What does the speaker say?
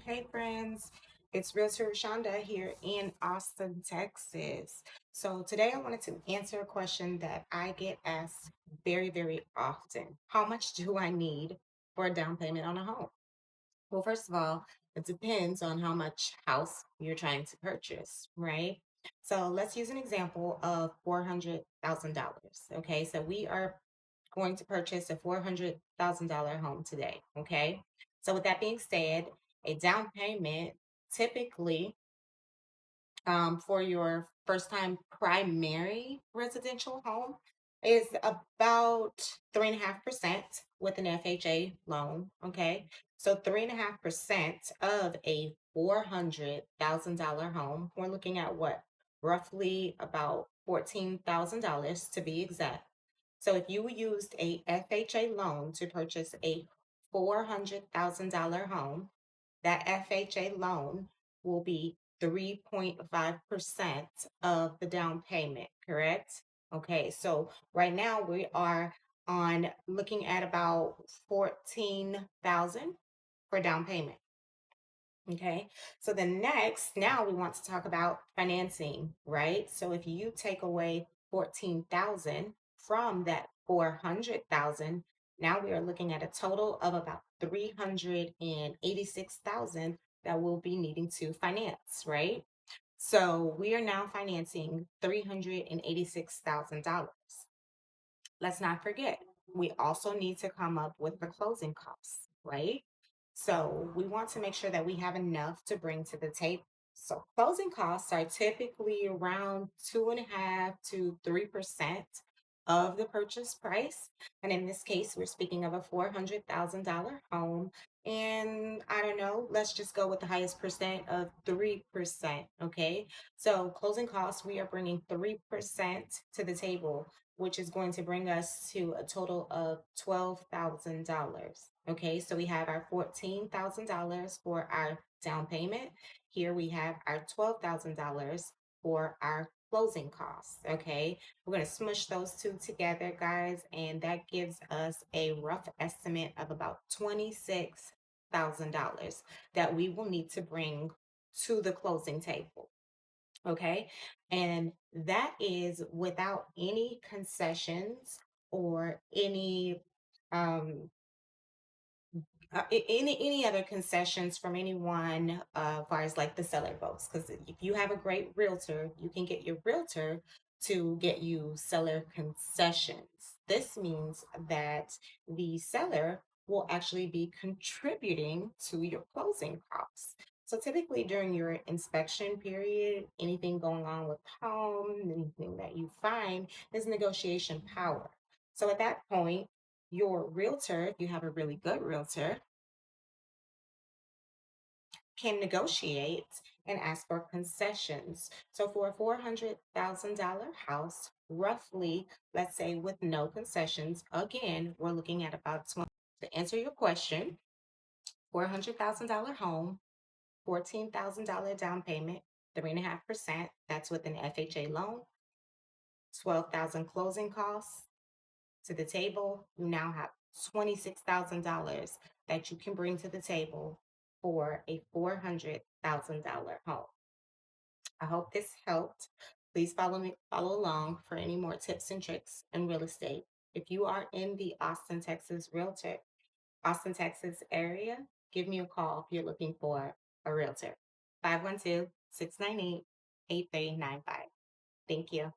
Hey friends, it's Realtor Shonda here in Austin, Texas. So today I wanted to answer a question that I get asked very often. How much do I need for a down payment on a home? Well, first of all, it depends on how much house you're trying to purchase, right? So let's use an example of $400,000. Okay, so we are going to purchase a $400,000 home today. Okay, so with that being said, a down payment typically for your first time primary residential home is about 3.5% with an FHA loan. Okay. So 3.5% of a $400,000 home, we're looking at what? Roughly about $14,000 to be exact. So if you used a FHA loan to purchase a $400,000 home, that FHA loan will be 3.5% of the down payment, correct? Okay, so right now we are on looking at about 14,000 for down payment. Okay, so the next, now we want to talk about financing, right? So if you take away 14,000 from that 400,000, now we are looking at a total of about 386,000 that we'll be needing to finance, right? So we are now financing $386,000. Let's not forget, we also need to come up with the closing costs, right? So we want to make sure that we have enough to bring to the table. So closing costs are typically around 2.5 to 3% of the purchase price. And in this case, we're speaking of a $400,000 home. And I don't know, let's just go with the highest percent of 3%. Okay. So closing costs, we are bringing 3% to the table, which is going to bring us to a total of $12,000. Okay, so we have our $14,000 for our down payment. Here we have our $12,000 for our closing costs. Okay, we're going to smush those two together, guys, and that gives us a rough estimate of about $26,000 that we will need to bring to the closing table. Okay. And that is without any concessions or um any other concessions from anyone as far as like the seller goes, because if you have a great realtor, you can get your realtor to get you seller concessions. This means that the seller will actually be contributing to your closing costs. So typically during your inspection period, anything going on with home, anything that you find is negotiation power. So at that point, your realtor, if you have a really good realtor, can negotiate and ask for concessions. So for a $400,000 house, roughly, let's say with no concessions, again, we're looking at about 20. To answer your question, $400,000 home, $14,000 down payment, 3.5%. That's with an FHA loan, 12,000 closing costs to the table. You now have $26,000 that you can bring to the table for a $400,000 home. I hope this helped. Please follow along for any more tips and tricks in real estate. If you are in the Austin, Texas area, give me a call if you're looking for a realtor. 512-698-8395. Thank you.